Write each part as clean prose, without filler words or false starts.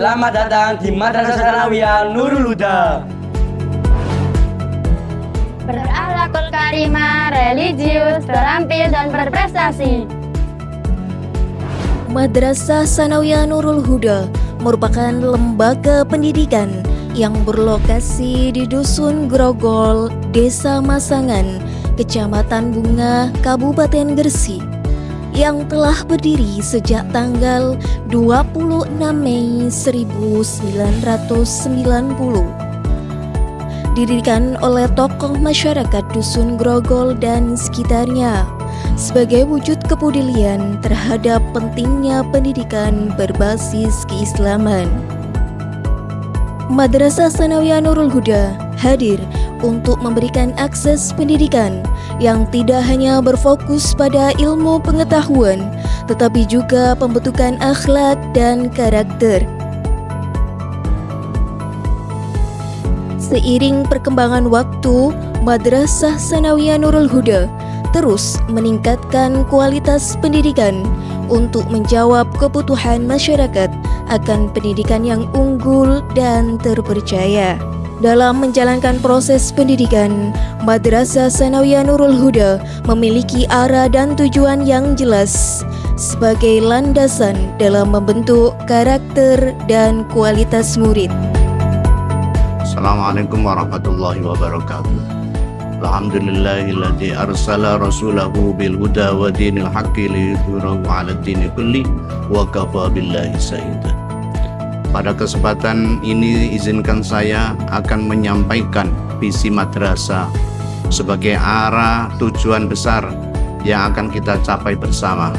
Selamat datang di Madrasah Sanawiyah Nurul Huda. Berakhlakul karimah, religius, terampil dan berprestasi. Madrasah Sanawiyah Nurul Huda merupakan lembaga pendidikan yang berlokasi di Dusun Grogol, Desa Masangan, Kecamatan Bunga, Kabupaten Gresik, yang telah berdiri sejak tanggal 26 Mei 1990. Didirikan oleh tokoh masyarakat Dusun Grogol dan sekitarnya sebagai wujud kepedulian terhadap pentingnya pendidikan berbasis keislaman. Madrasah Sanawiyah Nurul Huda hadir untuk memberikan akses pendidikan yang tidak hanya berfokus pada ilmu pengetahuan, tetapi juga pembentukan akhlak dan karakter. Seiring perkembangan waktu, Madrasah Sanawiyah Nurul Huda terus meningkatkan kualitas pendidikan untuk menjawab kebutuhan masyarakat akan pendidikan yang unggul dan terpercaya. Dalam menjalankan proses pendidikan, Madrasah Sanawiyah Nurul Huda memiliki arah dan tujuan yang jelas sebagai landasan dalam membentuk karakter dan kualitas murid. Assalamualaikum warahmatullahi wabarakatuh. Alhamdulillahilladzi arsala rasulahu bil huda wa dinil haqqi liyudhhirahu 'ala dini kulli wa kafa billahi shahida. Pada kesempatan ini izinkan saya akan menyampaikan visi madrasah sebagai arah tujuan besar yang akan kita capai bersama.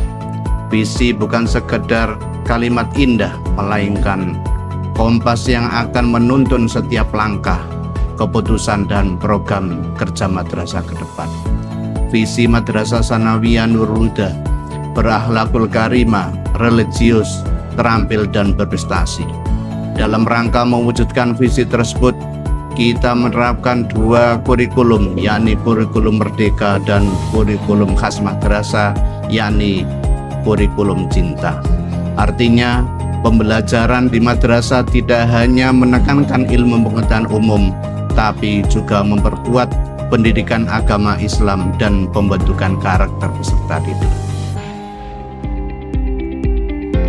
Visi bukan sekedar kalimat indah, melainkan kompas yang akan menuntun setiap langkah, keputusan dan program kerja madrasah ke depan. Visi Madrasah Sanawiyah Nurul Huda berakhlakul karimah, religius, terampil dan berprestasi. Dalam rangka mewujudkan visi tersebut, kita menerapkan dua kurikulum, yakni kurikulum merdeka dan kurikulum khas madrasah, yakni kurikulum cinta. Artinya, pembelajaran di madrasah tidak hanya menekankan ilmu pengetahuan umum, tapi juga memperkuat pendidikan agama Islam dan pembentukan karakter peserta didik.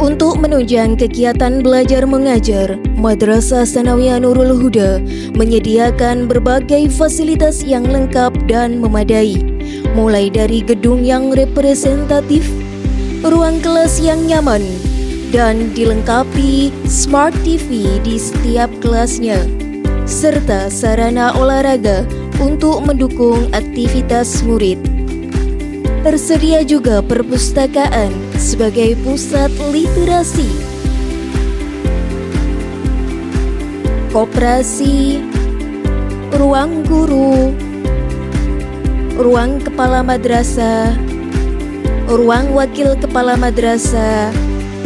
Untuk menunjang kegiatan belajar mengajar, Madrasah Sanawiyah Nurul Huda menyediakan berbagai fasilitas yang lengkap dan memadai, mulai dari gedung yang representatif, ruang kelas yang nyaman, dan dilengkapi Smart TV di setiap kelasnya, serta sarana olahraga untuk mendukung aktivitas murid. Tersedia juga perpustakaan sebagai pusat literasi, koperasi, ruang guru, ruang kepala madrasah, ruang wakil kepala madrasah,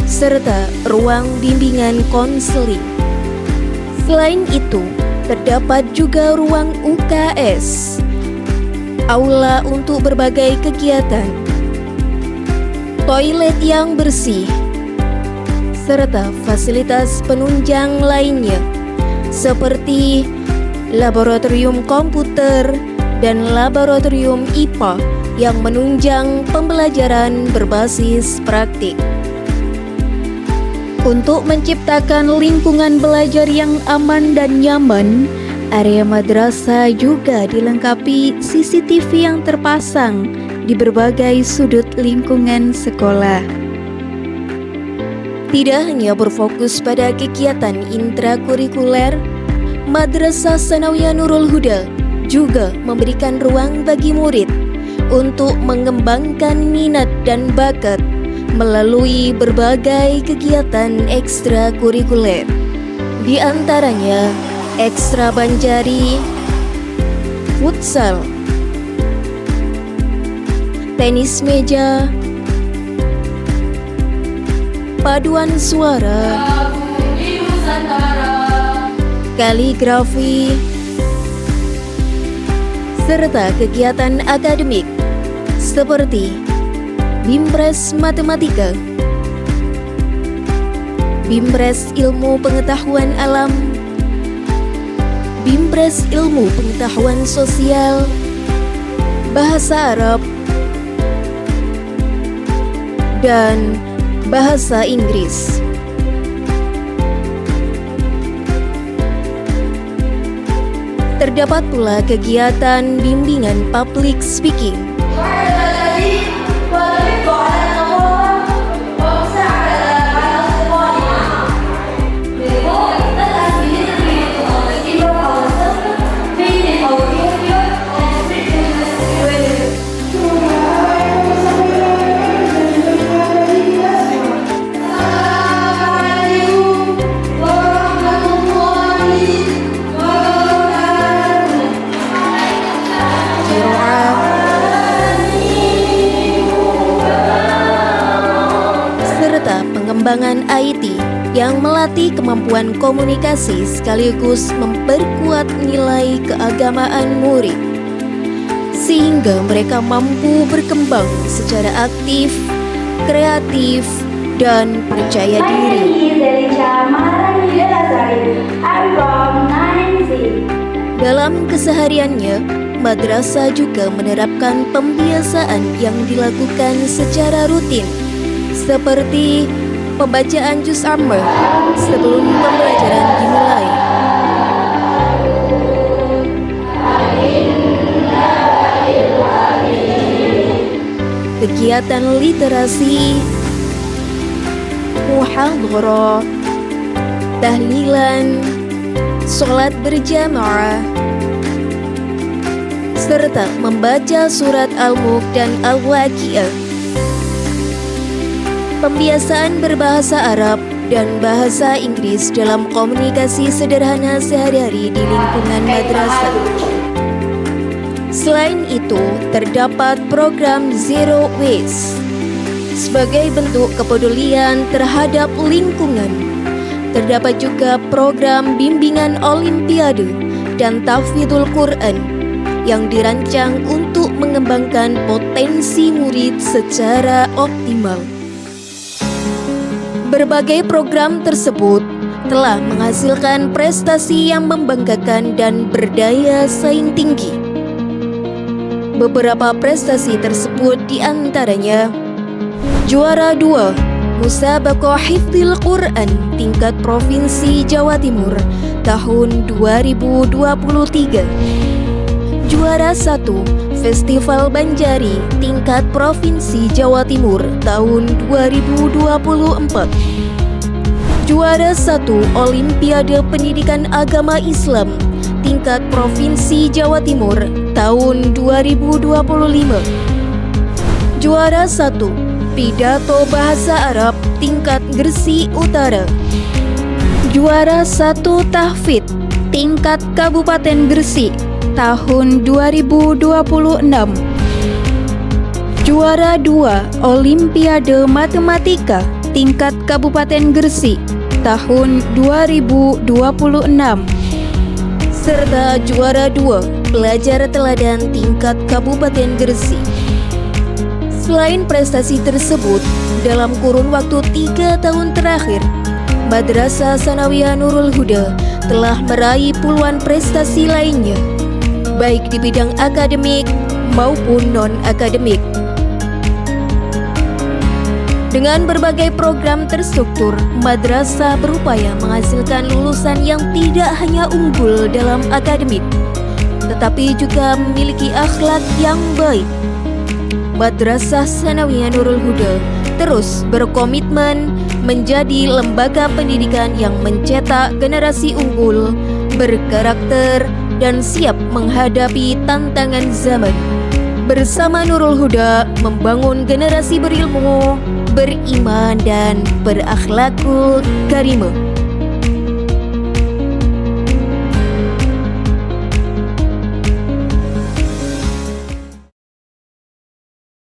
serta ruang bimbingan konseling. Selain itu, terdapat juga ruang UKS, aula untuk berbagai kegiatan, toilet yang bersih, serta fasilitas penunjang lainnya seperti laboratorium komputer dan laboratorium IPA yang menunjang pembelajaran berbasis praktik. Untuk menciptakan lingkungan belajar yang aman dan nyaman, area madrasah juga dilengkapi CCTV yang terpasang di berbagai sudut lingkungan sekolah. Tidak hanya berfokus pada kegiatan intrakurikuler, Madrasah Sanawiyah Nurul Huda juga memberikan ruang bagi murid untuk mengembangkan minat dan bakat melalui berbagai kegiatan ekstrakurikuler. Di antaranya ekstra banjari, futsal, tenis meja, paduan suara, kaligrafi, serta kegiatan akademik seperti Bimpres Matematika, Bimbres Ilmu Pengetahuan Alam, Bimbres Ilmu Pengetahuan Sosial, Bahasa Arab, dan Bahasa Inggris. Terdapat pula kegiatan bimbingan public speaking. Pengembangan IT yang melatih kemampuan komunikasi sekaligus memperkuat nilai keagamaan murid sehingga mereka mampu berkembang secara aktif, kreatif, dan percaya diri. Dalam kesehariannya, madrasah juga menerapkan pembiasaan yang dilakukan secara rutin seperti pembacaan juz amma sebelum pembelajaran dimulai. Kegiatan literasi, muhadharah, tahlilan, sholat berjamaah, serta membaca surat Al-Mulk dan Al-Waqiah. Pembiasaan berbahasa Arab dan bahasa Inggris dalam komunikasi sederhana sehari-hari di lingkungan madrasah. Selain itu, terdapat program Zero Waste sebagai bentuk kepedulian terhadap lingkungan. Terdapat juga program bimbingan Olimpiade dan Tahfidzul Quran yang dirancang untuk mengembangkan potensi murid secara optimal. Berbagai program tersebut telah menghasilkan prestasi yang membanggakan dan berdaya saing tinggi. Beberapa prestasi tersebut diantaranya juara 2 Musabaqah Hifdzil Quran tingkat Provinsi Jawa Timur tahun 2023, juara 1 Festival Banjari tingkat Provinsi Jawa Timur tahun 2024, juara 1 Olimpiade Pendidikan Agama Islam tingkat Provinsi Jawa Timur tahun 2025, juara 1 Pidato Bahasa Arab tingkat Gresik Utara, juara 1 Tahfidz tingkat Kabupaten Gresik tahun 2026, juara 2 Olimpiade Matematika tingkat Kabupaten Gresik tahun 2026, serta juara 2 Pelajar Teladan tingkat Kabupaten Gresik. Selain prestasi tersebut, dalam kurun waktu 3 tahun terakhir, Madrasah Sanawiyah Nurul Huda telah meraih puluhan prestasi lainnya, baik di bidang akademik maupun non-akademik. Dengan berbagai program terstruktur, madrasah berupaya menghasilkan lulusan yang tidak hanya unggul dalam akademik, tetapi juga memiliki akhlak yang baik. Madrasah Sanawiyah Nurul Huda terus berkomitmen menjadi lembaga pendidikan yang mencetak generasi unggul, berkarakter, dan siap menghadapi tantangan zaman. Bersama Nurul Huda membangun generasi berilmu, beriman, dan berakhlakul karimah.